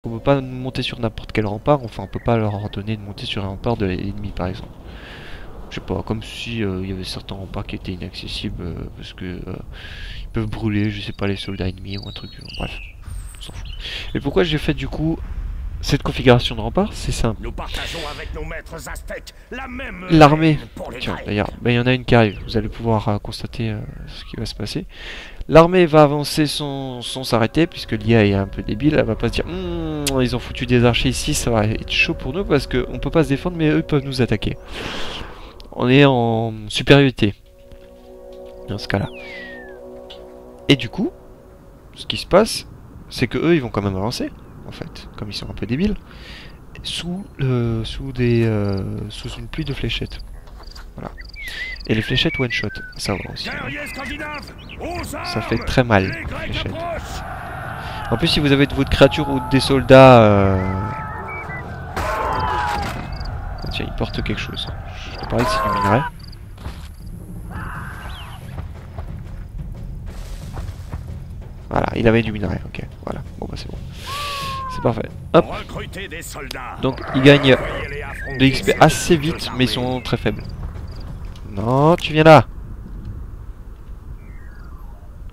On peut pas monter sur n'importe quel rempart, enfin on peut pas leur ordonner de monter sur un rempart de l'ennemi par exemple. Je sais pas, comme si il y avait certains remparts qui étaient inaccessibles parce que ils peuvent brûler, je sais pas, les soldats ennemis ou un truc, bref, on s'en fout. Et pourquoi j'ai fait du coup cette configuration de rempart? C'est simple. Nous partageons avec nos maîtres aztèques la même L'armée, pour les tiens Grecs. d'ailleurs, il y en a une qui arrive, vous allez pouvoir constater ce qui va se passer. L'armée va avancer sans s'arrêter, puisque l'IA est un peu débile, elle va pas se dire ils ont foutu des archers ici, ça va être chaud pour nous, parce qu'on peut pas se défendre, mais eux peuvent nous attaquer. On est en supériorité, dans ce cas-là. Et du coup, ce qui se passe, c'est que eux ils vont quand même avancer, en fait, comme ils sont un peu débiles, sous une pluie de fléchettes. Voilà. Et les fléchettes one shot, ça va aussi. Ça fait très mal, les fléchettes. En plus, si vous avez de votre créature ou des soldats... Ah, tiens, ils portent quelque chose. Je te parlais que c'est du minerai. Voilà, il avait du minerai, ok. Voilà, bon bah c'est bon. C'est parfait. Hop. Donc, ils gagnent de XP assez vite, mais ils sont très faibles. Non, tu viens là.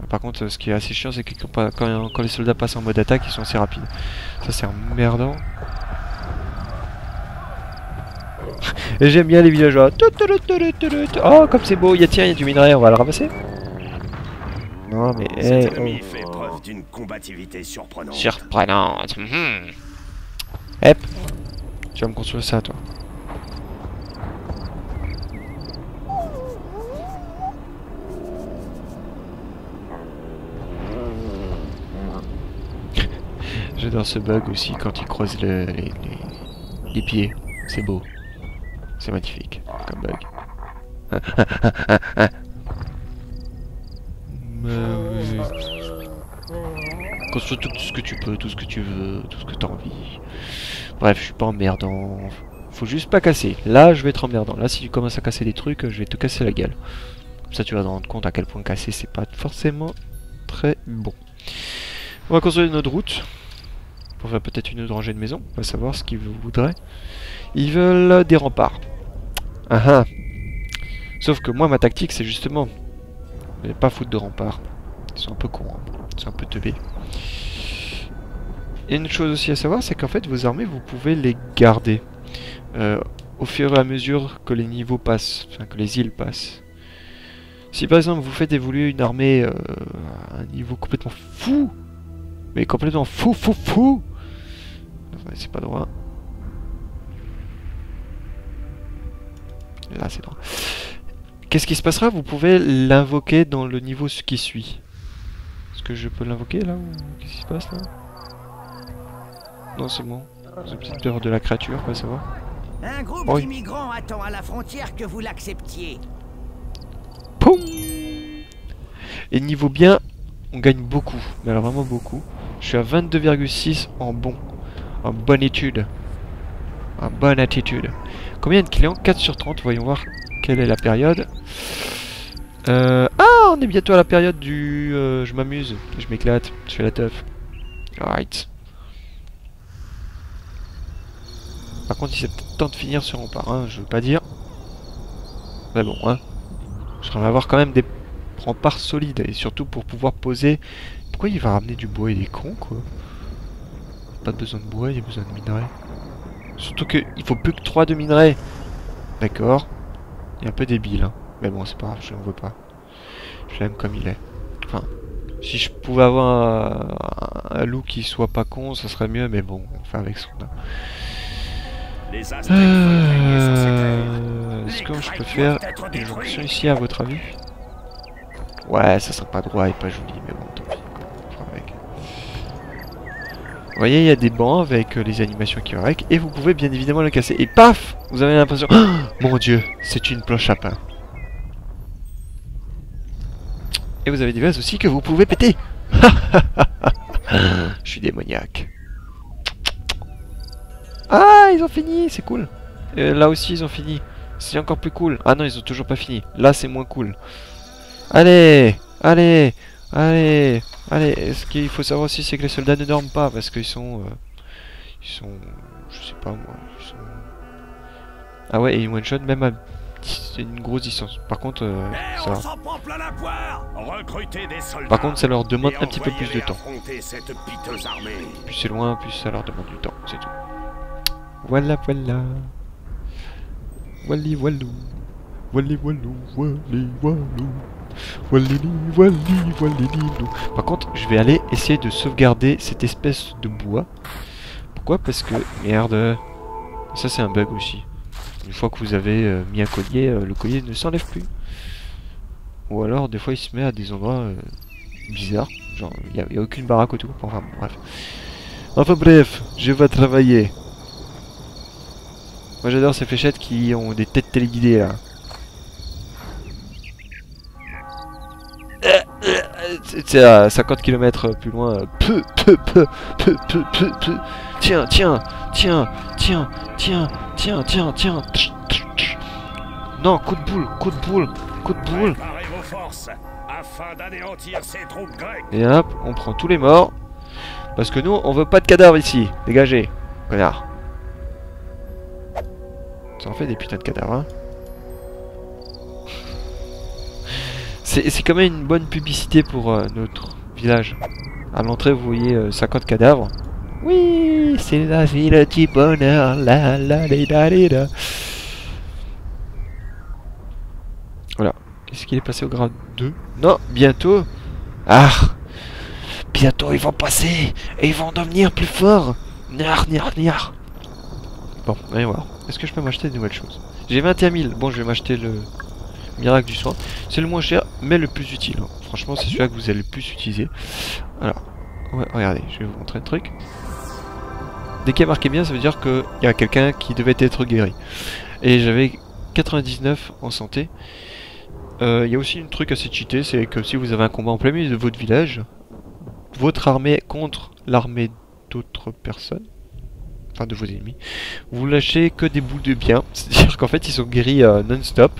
Par contre, ce qui est assez chiant, c'est que quand les soldats passent en mode attaque, ils sont assez rapides. Ça, c'est emmerdant. Et j'aime bien les villageois. Oh, comme c'est beau. Tiens, il y a du minerai, on va le ramasser. Non, mais... Cet ennemi fait preuve d'une combativité surprenante. Surprenante. Hep. Tu vas me construire ça, toi. J'adore ce bug aussi quand il croise les pieds. C'est beau. C'est magnifique comme bug. Construis tout ce que tu peux, tout ce que tu veux, tout ce que tu as envie. Bref, je suis pas emmerdant. Faut juste pas casser. Là, je vais être emmerdant. Là, si tu commences à casser des trucs, je vais te casser la gueule. Comme ça, tu vas te rendre compte à quel point casser, c'est pas forcément très bon. On va construire une autre route. Pour faire peut-être une autre rangée de maison. On va savoir ce qu'ils voudraient. Ils veulent des remparts. Ah ah. Sauf que moi, ma tactique, c'est justement... Je vais pas foutre de remparts. Ils sont un peu cons. Hein. Ils sont un peu teubés. Et une chose aussi à savoir, c'est qu'en fait, vos armées, vous pouvez les garder. Au fur et à mesure que les niveaux passent. Enfin, que les îles passent. Si par exemple, vous faites évoluer une armée à un niveau complètement fou... Mais complètement fou. C'est pas droit. Là, c'est droit. Qu'est-ce qui se passera? Vous pouvez l'invoquer dans le niveau qui suit. Est-ce que je peux l'invoquer là? Qu'est-ce qui se passe là? Non, c'est bon. J'ai peut-être peur de la créature, quoi, ça va. Un groupe d'immigrants attend à la frontière que vous l'acceptiez. Poum! Et niveau bien, on gagne beaucoup. Mais alors vraiment beaucoup. Je suis à 22,6 en bon. En bonne étude. En bonne attitude. Combien de clients? 4 sur 30. Voyons voir quelle est la période. Ah, on est bientôt à la période du... je m'amuse. Je m'éclate. Je fais la teuf. Alright. Par contre, il c'est peut-être temps de finir sur rempart. Hein, je veux pas dire. Mais bon, hein. Je vais avoir quand même des remparts solides. Et surtout pour pouvoir poser... Pourquoi il va ramener du bois? Il est con, quoi. Pas besoin de bois, il y a besoin de minerais. Surtout qu'il faut plus que 3 de minerais. D'accord. Il est un peu débile, hein. Mais bon, c'est pas grave, je n'en veux pas. Je l'aime comme il est. Enfin, si je pouvais avoir un loup qui soit pas con, ça serait mieux, mais bon, on fait avec ce qu'on a. Est-ce que je peux faire une jonction ici, à votre avis? Ouais, ça sera pas droit et pas joli, mais bon, tant pis. Vous voyez, il y a des bancs avec les animations qui vont avec, et vous pouvez bien évidemment le casser. Et paf! Vous avez l'impression... Oh, mon dieu, c'est une planche à pain. Et vous avez des vases aussi que vous pouvez péter. Je suis démoniaque. Ah, ils ont fini, c'est cool. Là aussi, ils ont fini. C'est encore plus cool. Ah non, ils ont toujours pas fini. Là, c'est moins cool. Allez, allez, allez, allez. Ce qu'il faut savoir aussi, c'est que les soldats ne dorment pas parce qu'ils sont Ils sont... Je sais pas moi. Ils sont... Ah ouais, et une one-shot même à une grosse distance. Par contre, ça... On s'en prend plein la poire. Recrutez des soldats. Par contre, ça leur demande et un petit peu plus de temps. affronter cette piteuse armée. Plus c'est loin, plus ça leur demande du temps, c'est tout. Voilà, voilà. Wally, wallou. Wally, wallou, wally, wallou. Wally, wally, wally, lou. Par contre, je vais aller essayer de sauvegarder cette espèce de bois. Pourquoi? Parce que... Merde. Ça, c'est un bug aussi. Une fois que vous avez mis un collier, le collier ne s'enlève plus. Ou alors, des fois, il se met à des endroits bizarres. Genre, il n'y a aucune baraque autour. Enfin, bref. Enfin, bref, je vais travailler. Moi, j'adore ces fléchettes qui ont des têtes téléguidées, là. C'est à 50 km plus loin. Tiens, tiens, tiens, tiens, tiens, tiens, tiens, tiens. Non, coup de boule, coup de boule, coup de boule. Préparez vos forces afin d'anéantir ces troupes grecques. Et hop, on prend tous les morts. Parce que nous, on veut pas de cadavres ici. Dégagez, connard. Ça en fait des putains de cadavres, hein. C'est quand même une bonne publicité pour notre village. À l'entrée, vous voyez 50 cadavres. Oui, c'est la ville du bonheur. La la la la la. Voilà. Est-ce qu'il est passé au grade 2? Non, bientôt. Ah, bientôt ils vont passer et ils vont devenir plus forts. Niar, niar, niar. Bon, allez voir. Est-ce que je peux m'acheter de nouvelles choses? J'ai 21 000. Bon, je vais m'acheter le miracle du soin. C'est le moins cher, mais le plus utile. Franchement, c'est celui-là que vous allez le plus utiliser. Alors, ouais, regardez, je vais vous montrer un truc. Dès qu'il y a marqué bien, ça veut dire qu'il y a quelqu'un qui devait être guéri. Et j'avais 99 en santé. Il y a aussi un truc assez cheaté, c'est que si vous avez un combat en plein milieu de votre village, votre armée contre l'armée d'autres personnes, enfin de vos ennemis, vous lâchez que des boules de bien. C'est-à-dire qu'en fait ils sont guéris non-stop.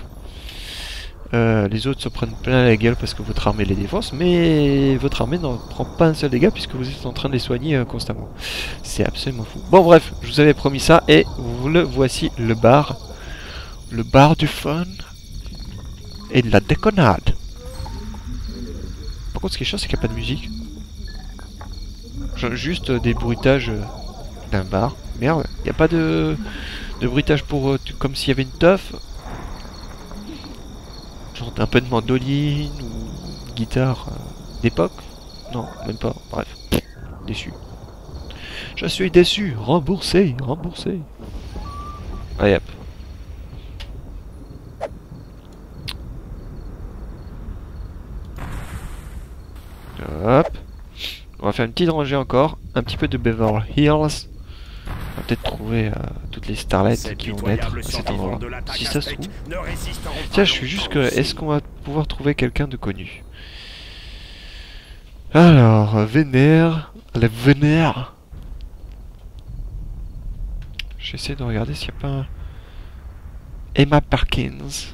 Les autres se prennent plein la gueule parce que votre armée les défonce, mais votre armée n'en prend pas un seul dégât puisque vous êtes en train de les soigner constamment. C'est absolument fou. Bon bref, je vous avais promis ça et vous le voici, le bar. Le bar du fun et de la déconnade. Par contre ce qui est chiant c'est qu'il n'y a pas de musique. Juste des bruitages d'un bar. Merde, il n'y a pas de bruitage pour comme s'il y avait une teuf. Genre un peu de mandoline ou guitare d'époque. Non, même pas. Bref, déçu. Je suis déçu. Remboursé, remboursé. Allez hop. Hop. On va faire une petite rangée encore. Un petit peu de Beverly Hills. On va peut-être trouver toutes les starlets qui vont être à cet endroit. Si ça se trouve. Tiens, je suis juste que... Est-ce qu'on va pouvoir trouver quelqu'un de connu? Alors, Vénère. La Vénère. J'essaie de regarder s'il n'y a pas un... Emma Perkins.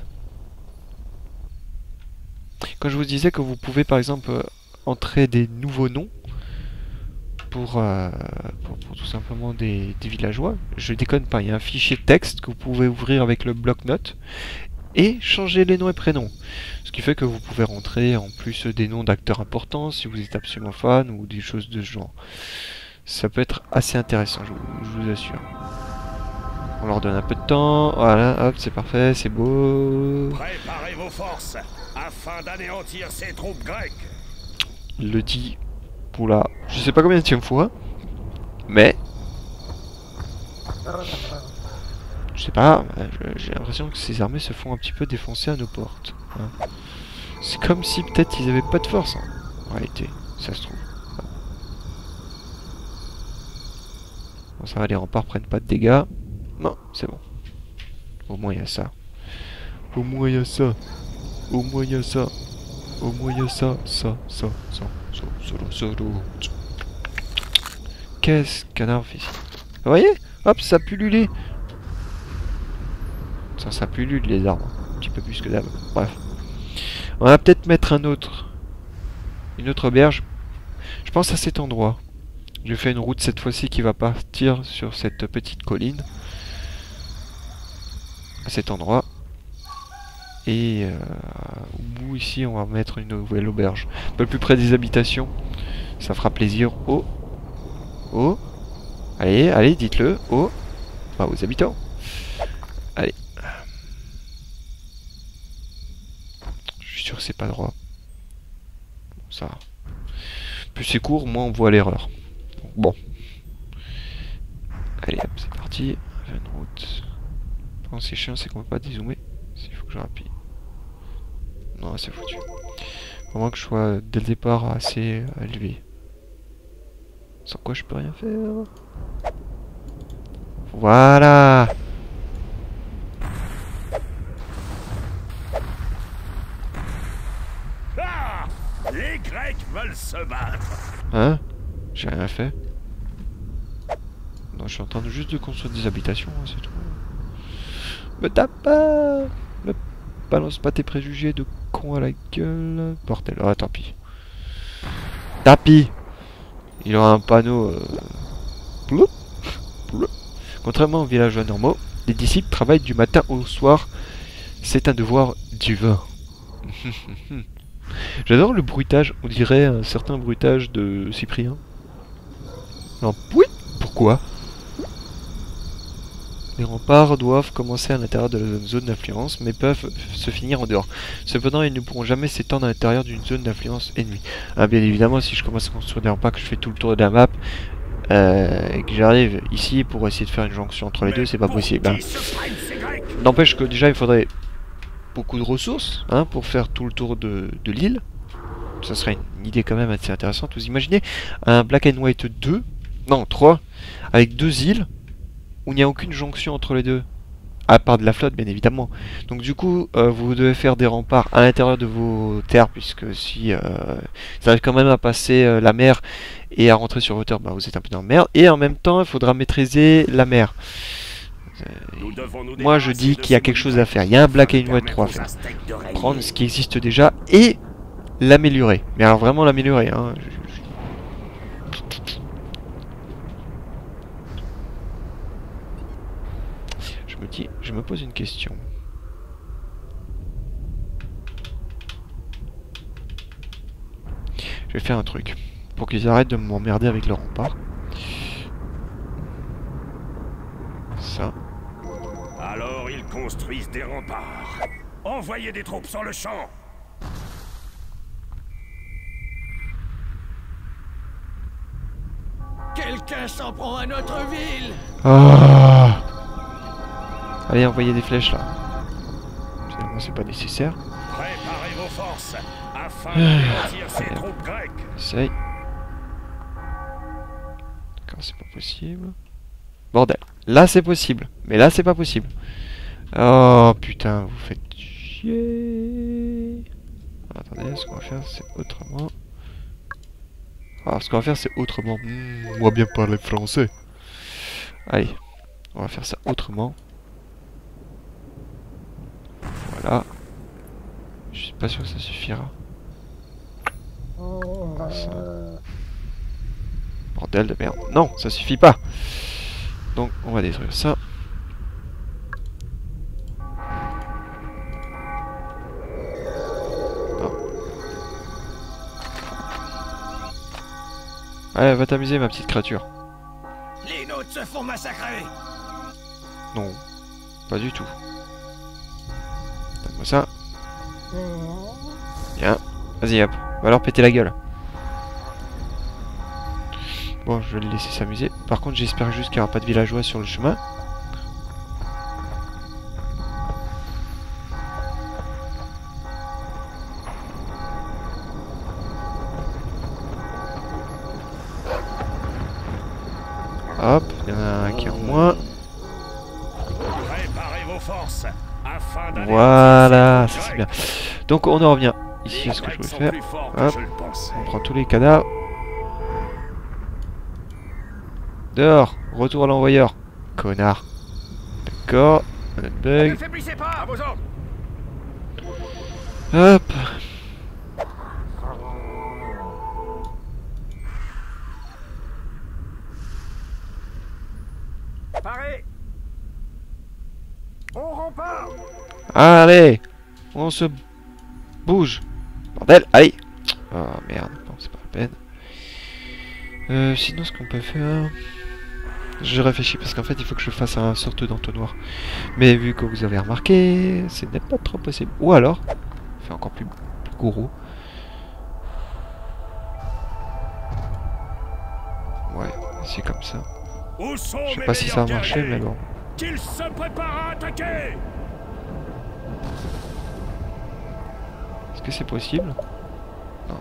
Quand je vous disais que vous pouvez par exemple entrer des nouveaux noms pour tout simplement des villageois, je déconne pas, il y a un fichier texte que vous pouvez ouvrir avec le bloc-notes et changer les noms et prénoms. Ce qui fait que vous pouvez rentrer en plus des noms d'acteurs importants si vous êtes absolument fan ou des choses de ce genre. Ça peut être assez intéressant, je vous assure. On leur donne un peu de temps, voilà, hop, c'est parfait, c'est beau. Préparez vos forces afin d'anéantir ces troupes grecques. Il le dit, oula, je sais pas combien de fois, mais... Je sais pas, j'ai l'impression que ces armées se font un petit peu défoncer à nos portes. Hein. C'est comme si peut-être ils avaient pas de force, hein, en réalité, ça se trouve. Bon, ça va, les remparts prennent pas de dégâts. Non, c'est bon. Au moins il y a ça. Au moins il y a ça. Au moins il y a ça. Au moins il y a ça. Ça. Qu'est-ce qu'un arbre fait ici? Vous voyez? Hop, ça pullule. Ça pullule les arbres. Un petit peu plus que d'hab. Bref. On va peut-être mettre une autre auberge. Je pense à cet endroit. J'ai fait une route cette fois-ci qui va partir sur cette petite colline. À cet endroit. Et au bout ici, on va mettre une nouvelle auberge. Un peu plus près des habitations. Ça fera plaisir aux... Allez, allez, dites-le. Aux habitants. Allez. Je suis sûr que c'est pas droit. Bon, ça va. Plus c'est court, moins on voit l'erreur. Bon. Allez, hop, c'est parti. Une route. Quand c'est chiant, c'est qu'on peut pas dézoomer. Il faut que je rappuie. Non, c'est foutu. Faut moins que je sois dès le départ assez élevé. Sans quoi je peux rien faire. Voilà. Ah, les Grecs veulent se battre. Hein? J'ai rien fait. Non, je suis en train de juste de construire des habitations, hein, c'est tout. Me tape pas! Me balance pas tes préjugés de con à la gueule. Bordel. Ah, tant pis. Tapis! Il aura un panneau. Ploup, ploup. Contrairement aux villageois normaux, les disciples travaillent du matin au soir. C'est un devoir divin. J'adore le bruitage. On dirait un certain bruitage de Cyprien. Non, oui. Pourquoi? Les remparts doivent commencer à l'intérieur de la zone d'influence, mais peuvent se finir en dehors. Cependant, ils ne pourront jamais s'étendre à l'intérieur d'une zone d'influence ennemie. Ah, bien évidemment, si je commence à construire des remparts, que je fais tout le tour de la map, et que j'arrive ici pour essayer de faire une jonction entre les deux, c'est pas possible. Hein. N'empêche que déjà, il faudrait beaucoup de ressources hein, pour faire tout le tour de l'île. Ça serait une idée quand même assez intéressante. Vous imaginez un Black and White 2, non 3, avec 2 îles, où il n'y a aucune jonction entre les deux, à part de la flotte bien évidemment. Donc du coup vous devez faire des remparts à l'intérieur de vos terres, puisque si ça arrive quand même à passer la mer et à rentrer sur vos terres, bah, vous êtes un peu dans la merde. Et en même temps il faudra maîtriser la mer. Moi je dis qu'il y a quelque chose à faire, il y a un Black and White 3 à faire. Prendre ce qui existe déjà et l'améliorer. Mais alors vraiment l'améliorer hein. Je me pose une question. Je vais faire un truc pour qu'ils arrêtent de m'emmerder avec leur rempart. Ça. Alors ils construisent des remparts. Envoyez des troupes sur le champ. Quelqu'un s'en prend à notre ville. Ah. Allez, envoyez des flèches là. Finalement, c'est pas nécessaire. Préparez vos forces afin d'anéantir ces troupes grecques. Essaye. D'accord, c'est pas possible. Bordel. Là, c'est possible. Mais là, c'est pas possible. Oh putain, vous faites chier. Attendez, ce qu'on va faire, c'est autrement. Alors, ce qu'on va faire, c'est autrement. Moi bien parler français. Allez, on va faire ça autrement. Voilà. Je suis pas sûr que ça suffira. Ça. Bordel de merde. Non, ça suffit pas. Donc, on va détruire ça. Non. Allez, va t'amuser, ma petite créature. Les nôtres se font massacrer. Non, pas du tout. Donne-moi ça. Bien. Vas-y, hop. Va leur péter la gueule. Bon, je vais le laisser s'amuser. Par contre, j'espère juste qu'il n'y aura pas de villageois sur le chemin. Hop, il y en a un qui est en moins. Préparez vos forces afin d'anéantir Voilà, ces ça troupes c'est bien. grecques. Donc on en revient. Ici, Les à ce que je Grecs voulais sont faire. plus forts que Hop, je le pensais. on prend tous les cadavres. Dehors, retour à l'envoyeur. Connard. D'accord, on a de bug. Ne faiblissez pas à vos ordres. Hop. Paré. On rempart. Allez, on se bouge. Bordel, allez. Oh merde, bon, c'est pas la peine. Sinon, ce qu'on peut faire... Je réfléchis parce qu'en fait, il faut que je fasse un sorte d'entonnoir. Mais vu que vous avez remarqué, ce n'est pas trop possible. Ou alors, fait encore plus gros. Ouais, c'est comme ça. Où sont Je sais mes pas si ça va meilleurs marcher, guerriers? mais bon. Qu'ils se préparent à attaquer. Est-ce que c'est possible? Non.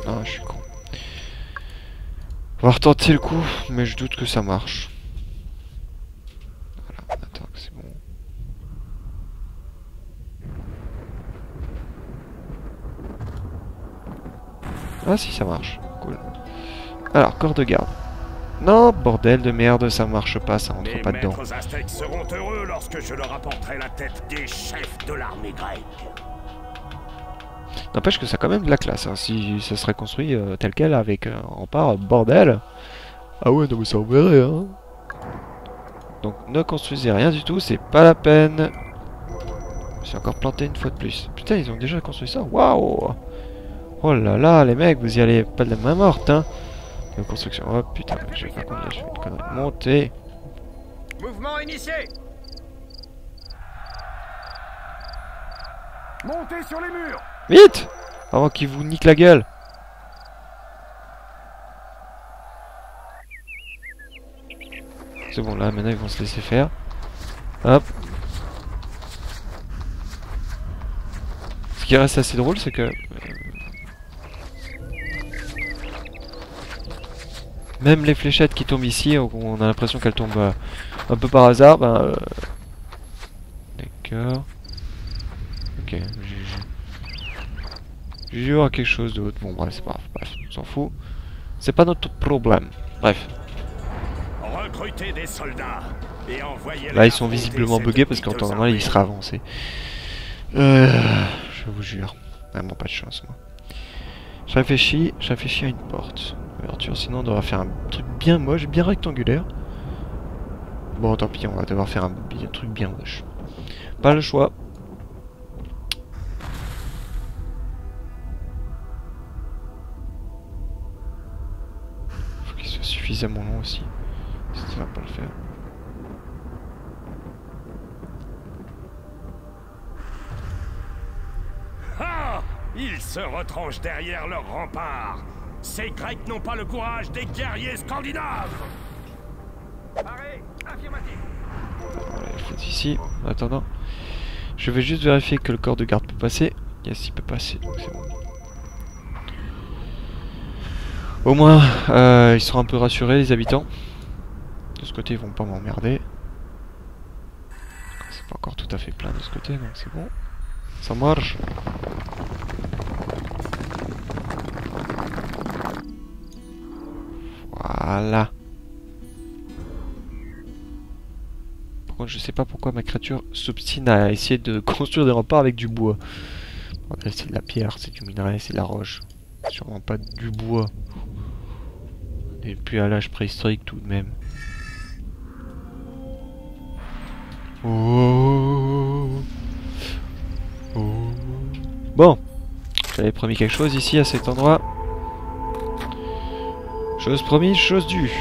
Non, je suis con. On va retenter le coup, mais je doute que ça marche. Voilà, attends, c'est bon. Ah si, ça marche. Cool. Alors, corps de garde. Non, bordel de merde, ça marche pas, ça rentre Mes pas dedans. maîtres aztèques seront heureux lorsque je leur apporterai la tête des chefs de l'armée grecque. N'empêche que ça a quand même de la classe, hein. Si ça serait construit tel quel avec un rempart, bordel. Ah ouais, non mais ça enverrait, hein. Donc ne construisez rien du tout, c'est pas la peine. J'ai encore planté une fois de plus. Putain, ils ont déjà construit ça, waouh. Oh là là, les mecs, vous y allez pas de la main morte, hein. De construction, oh putain, je vais pas conduire, je vais une connerie. Monter. Mouvement initié. Montez sur les murs. Vite! Avant qu'ils vous niquent la gueule. C'est bon, là, maintenant, ils vont se laisser faire. Hop. Ce qui reste assez drôle, c'est que... même les fléchettes qui tombent ici, on a l'impression qu'elles tombent un peu par hasard. Ben, d'accord. Ok, j'ai eu quelque chose d'autre. Bon, bref, c'est pas grave. Bref, on s'en fout. C'est pas notre problème. Bref. Recrutez des soldats et envoyez-les. Là, ils sont visiblement buggés parce qu'en temps normal, ils seraient avancés. Je vous jure. Vraiment pas de chance, moi. Je réfléchis à une porte. Ouverture, sinon on devra faire un truc bien moche, bien rectangulaire. Bon, tant pis, on va devoir faire un truc bien moche. Pas le choix. Faut qu'il soit suffisamment long aussi. Ça va pas le faire. Ah! Ils se retranchent derrière leur rempart. Ces Grecs n'ont pas le courage des guerriers scandinaves. Paré, affirmatif. Voilà, faites ici. En attendant, je vais juste vérifier que le corps de garde peut passer. Yes, il peut passer, donc c'est bon. Au moins, ils seront un peu rassurés, les habitants. De ce côté, ils vont pas m'emmerder. C'est pas encore tout à fait plein de ce côté, donc c'est bon. Ça marche. Voilà. Par contre, je sais pas pourquoi ma créature s'obstine à essayer de construire des remparts avec du bois. Bon, c'est de la pierre, c'est du minerai, c'est de la roche. Sûrement pas du bois. Et puis à l'âge préhistorique tout de même. Oh. Oh. Bon. J'avais promis quelque chose ici à cet endroit. Chose promise, chose due.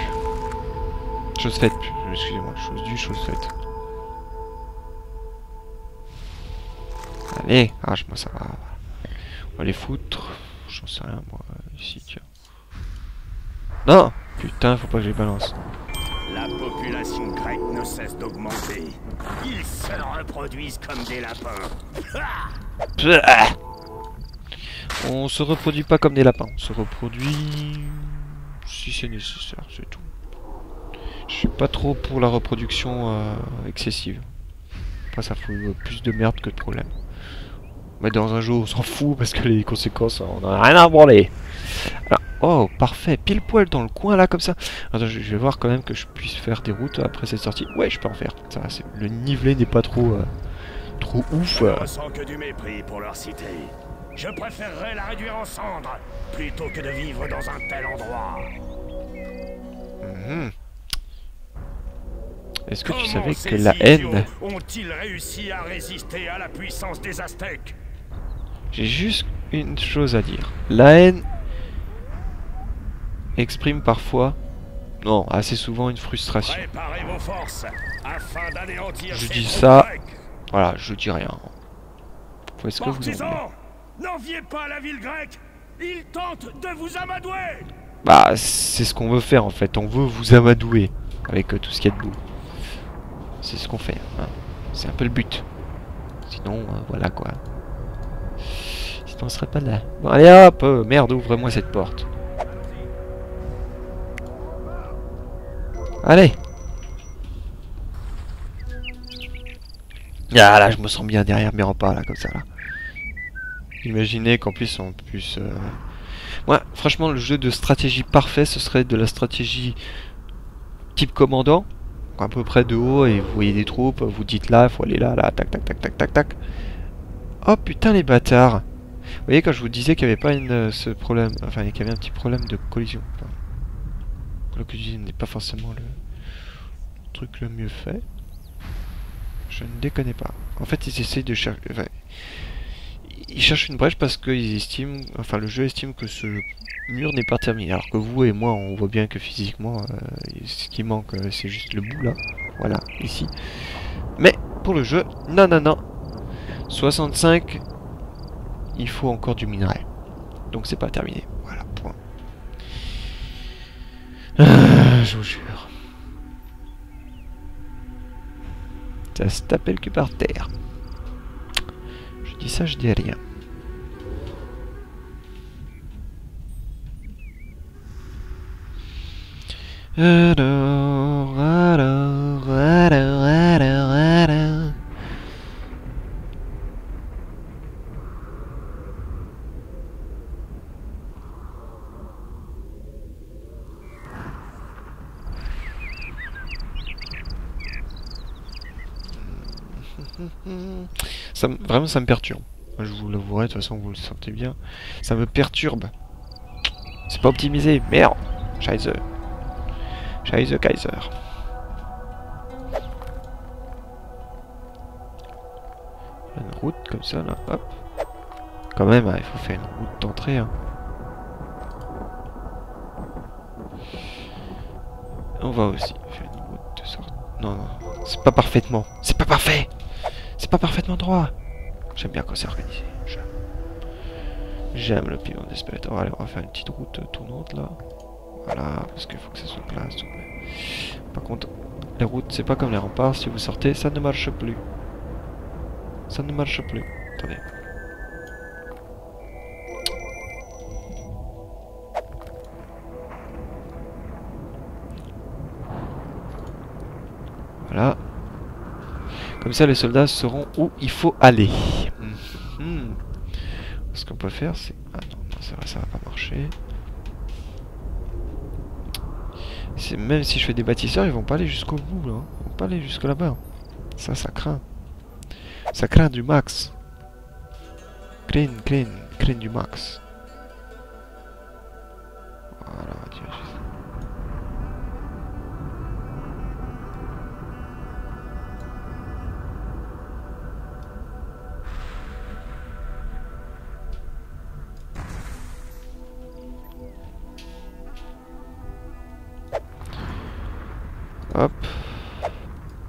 Chose faite, excusez-moi, chose due, chose faite. Allez, arrache-moi ça. On va les foutre. J'en sais rien, moi, ici, tiens. Non! Putain, faut pas que je les balance. La population grecque ne cesse d'augmenter. Ils se reproduisent comme des lapins. On se reproduit pas comme des lapins. On se reproduit... si c'est nécessaire, c'est tout. Je suis pas trop pour la reproduction excessive. Après, ça fout plus de merde que de problème. Mais dans un jeu, on s'en fout parce que les conséquences, on en a rien à branler. Alors, oh, parfait, pile poil dans le coin là, comme ça. Attends, je vais voir quand même que je puisse faire des routes après cette sortie. Ouais, je peux en faire. Ça, le nivelet n'est pas trop, trop ouf. Je ne ressens que du mépris pour leur cité. Je préférerais la réduire en cendres plutôt que de vivre dans un tel endroit. Est-ce que tu savais que la haine... ont-ils réussi à résister à la puissance des Aztèques? J'ai juste une chose à dire. La haine exprime parfois, non, assez souvent une frustration. Préparez vos forces afin d'anéantir Je ces dis troupes ça, grecques. voilà, je dis rien. Faut est-ce que vous en voulez? Partisans, n'enviez pas la ville grecque. Ils tentent de vous amadouer. Bah, c'est ce qu'on veut faire en fait. On veut vous amadouer avec tout ce qu'il y a de beau. C'est ce qu'on fait. Hein. C'est un peu le but. Sinon, voilà quoi. Sinon, on serait pas là. Bon, allez hop, merde, ouvre-moi cette porte. Allez. Ah là, je me sens bien derrière mes remparts là, comme ça là. Imaginez qu'en plus on puisse... Ouais, franchement, le jeu de stratégie parfait, ce serait de la stratégie type commandant. À peu près de haut, et vous voyez des troupes, vous dites là, il faut aller là, là, tac, tac, tac, tac, tac, tac. Oh putain les bâtards. Vous voyez quand je vous disais qu'il n'y avait pas ce problème, enfin qu'il y avait un petit problème de collision. Enfin, la collision n'est pas forcément le truc le mieux fait. Je ne déconne pas. En fait, ils essayent de chercher... Enfin, ils cherchent une brèche parce qu'ils estiment... Enfin, le jeu estime que ce mur n'est pas terminé. Alors que vous et moi, on voit bien que physiquement, ce qui manque, c'est juste le bout là. Voilà, ici. Mais, pour le jeu, non, non, non. 65, il faut encore du minerai. Donc c'est pas terminé. Voilà, point. Je vous jure. Ça se tapait le cul par terre. Je dis ça, je dis rien. Vraiment, ça me perturbe. Je vous l'avouerai, de toute façon, vous le sentez bien. Ça me perturbe. C'est pas optimisé. Merde. Scheiße. Scheiße Kaiser. Une route comme ça, là. Hop. Quand même, hein, il faut faire une route d'entrée. Hein. On va aussi faire une route de sortie. Non, non. C'est pas parfaitement. C'est pas parfait. C'est pas parfaitement droit. J'aime bien quand c'est organisé. J'aime le piment d'espètre. Allez, on va faire une petite route tournante là. Voilà, parce qu'il faut que ça soit classe. Par contre, les routes, c'est pas comme les remparts. Si vous sortez, ça ne marche plus. Ça ne marche plus. Attendez. Voilà. Comme ça, les soldats sauront où il faut aller. Ce qu'on peut faire, c'est... Ah non, non c'est vrai, ça va pas marcher. Même si je fais des bâtisseurs, ils vont pas aller jusqu'au bout, là. Ils vont pas aller jusque là-bas. Ça craint. Ça craint du max. Craint du max. Voilà, on va dire juste... Hop.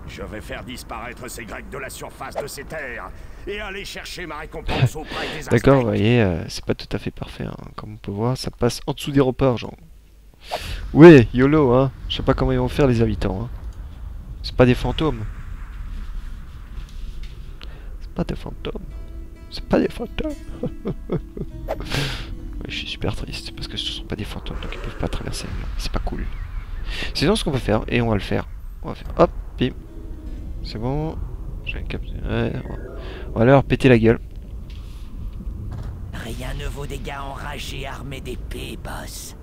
Je vais faire disparaître ces Grecs de la surface de ces terres et aller chercher ma récompense auprès des Aztèques. D'accord, vous voyez, c'est pas tout à fait parfait. Hein. Comme on peut voir, ça passe en dessous des remparts, genre. Ouais, YOLO, hein. Je sais pas comment ils vont faire les habitants. Hein. C'est pas des fantômes. C'est pas des fantômes. C'est pas des fantômes. Ouais, je suis super triste parce que ce sont pas des fantômes, donc ils peuvent pas traverser le mur. C'est pas cool. Sinon, ce qu'on peut faire, et on va le faire. On va faire hop, bim. C'est bon. J'ai capté. Ouais, on va leur péter la gueule. vos dégâts enragés armés d'épées, boss.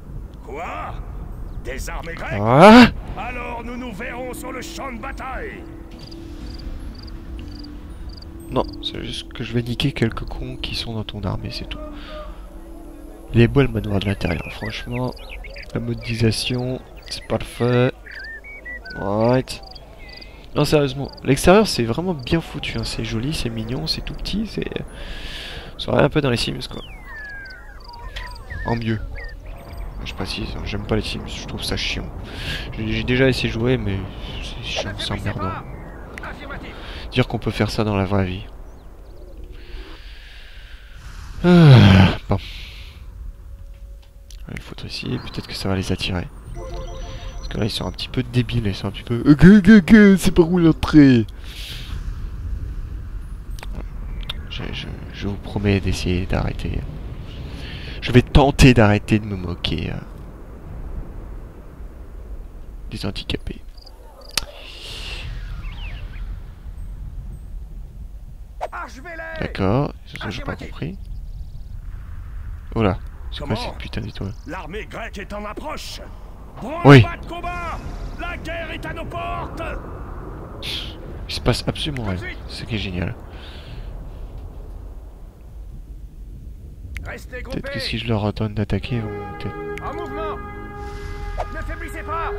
Quoi? Des armées grecques? Ah, Alors nous nous verrons sur le champ de bataille. non, c'est juste que je vais niquer quelques cons qui sont dans ton armée, c'est tout. Il est beau le manoir de l'intérieur, franchement. La modélisation, c'est parfait. Right. Non, sérieusement, l'extérieur c'est vraiment bien foutu, hein. C'est joli, c'est mignon, c'est tout petit, c'est... Ça aurait un peu dans les Sims, quoi. En mieux. Je précise, j'aime pas les Sims, je trouve ça chiant. J'ai déjà essayé de jouer, mais c'est chiant, c'est emmerdant. Dire qu'on peut faire ça dans la vraie vie. Bon. On va les foutre ici, peut-être que ça va les attirer. Parce que là ils sont un petit peu débiles, ils sont un petit peu... c'est par où l'entrée? Je vous promets d'essayer d'arrêter. Je vais tenter d'arrêter de me moquer des handicapés. D'accord, ça j'ai pas compris. Oh là, c'est quoi cette putain d'étoile? L'armée grecque est en approche. Oui. Pas de combat. La guerre est à nos portes. Il se passe absolument rien, c'est ce qui est génial. Peut-être que si je leur ordonne d'attaquer, ils vont peut-être... En mouvement. Ne faiblissez pas.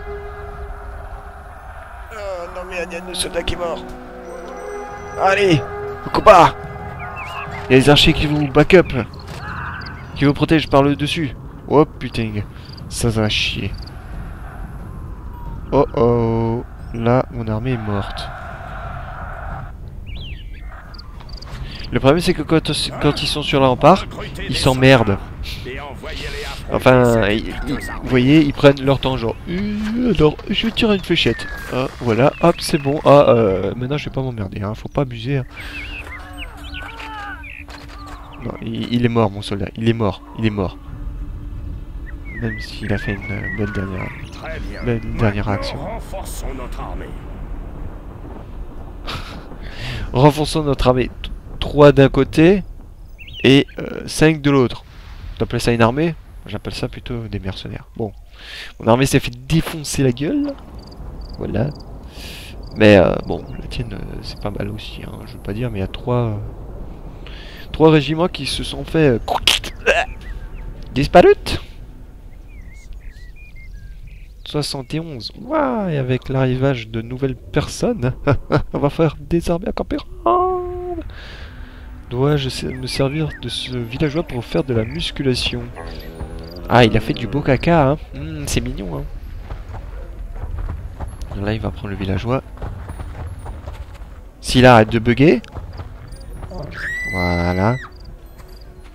Non mais il y a nos soldats qui est mort. Allez, au combat. Il y a les archers qui vous back up, qui vous protègent par le dessus. Oh putain, ça va chier. Oh oh, là mon armée est morte. Le problème c'est que quand ils sont sur le rempart, ils s'emmerdent. Enfin, vous voyez, ils prennent leur temps genre... alors, je vais tirer une fléchette. Ah, voilà, hop, c'est bon. Ah, maintenant je vais pas m'emmerder, hein, faut pas abuser. Hein. Non, il est mort mon soldat, il est mort, Même s'il a fait une belle dernière action. Renforçons notre armée. Renforçons notre armée. 3 d'un côté et 5 de l'autre. T'appelles ça une armée? J'appelle ça plutôt des mercenaires. Bon, mon armée s'est fait défoncer la gueule. Voilà. Mais bon, la tienne c'est pas mal aussi, hein, je veux pas dire, mais il y a 3 régiments qui se sont fait disparus. 71. Waouh, et avec l'arrivage de nouvelles personnes, on va faire des armées à camper. Dois-je me servir de ce villageois pour faire de la musculation? Ah, il a fait du beau caca, hein. C'est mignon, hein. Là, il va prendre le villageois. S'il arrête de bugger. Voilà.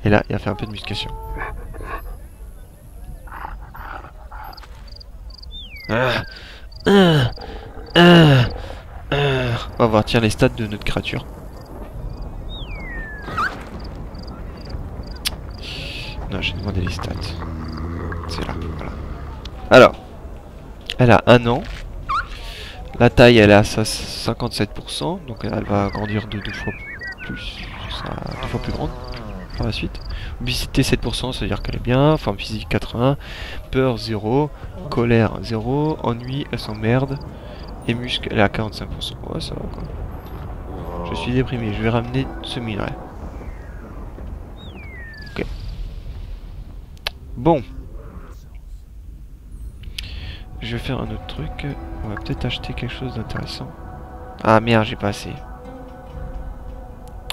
Et là, il va faire un peu de musculation. On va voir, tiens, les stats de notre créature. Non, j'ai demandé les stats. C'est là, voilà. Alors, elle a 1 an. La taille, elle est à 57%. Donc elle va grandir de 2 fois plus. Ça sera 2 fois plus grande par la suite. Obésité 7%, c'est-à-dire qu'elle est bien. Forme physique 80. Peur 0. Colère 0. Ennui, elle s'emmerde. Et muscle, elle est à 45%. Ouais, ça va quoi. Je suis déprimé, je vais ramener ce minerai. Ok. Bon. Je vais faire un autre truc. On va peut-être acheter quelque chose d'intéressant. Ah merde, j'ai pas assez.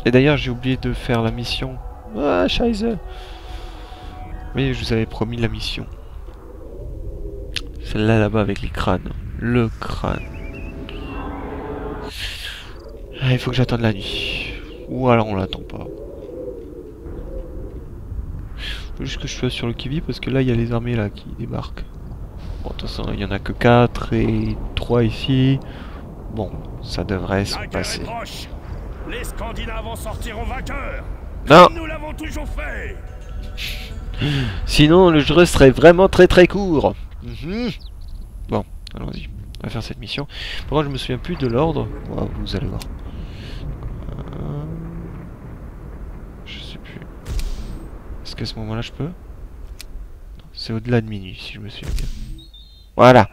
Et d'ailleurs, j'ai oublié de faire la mission. Ah, scheiße. Mais je vous avais promis la mission. Celle-là, là-bas, avec les crânes. Le crâne. Ah, il faut que j'attende la nuit. Ou alors on l'attend pas. Faut juste que je sois sur le qui-vive parce que là, il y a les armées là qui débarquent. Bon, de toute façon, il y en a que 4 et 3 ici. Bon, ça devrait se passer. Les Scandinaves en sortiront vainqueurs. Non. Nous l'avons toujours fait. Sinon, le jeu serait vraiment très très court. Bon, allons-y. On va faire cette mission. Pour moi, je me souviens plus de l'ordre. Wow, vous allez voir. Je sais plus. Est-ce qu'à ce moment-là je peux? C'est au-delà de minuit si je me souviens bien. Voilà.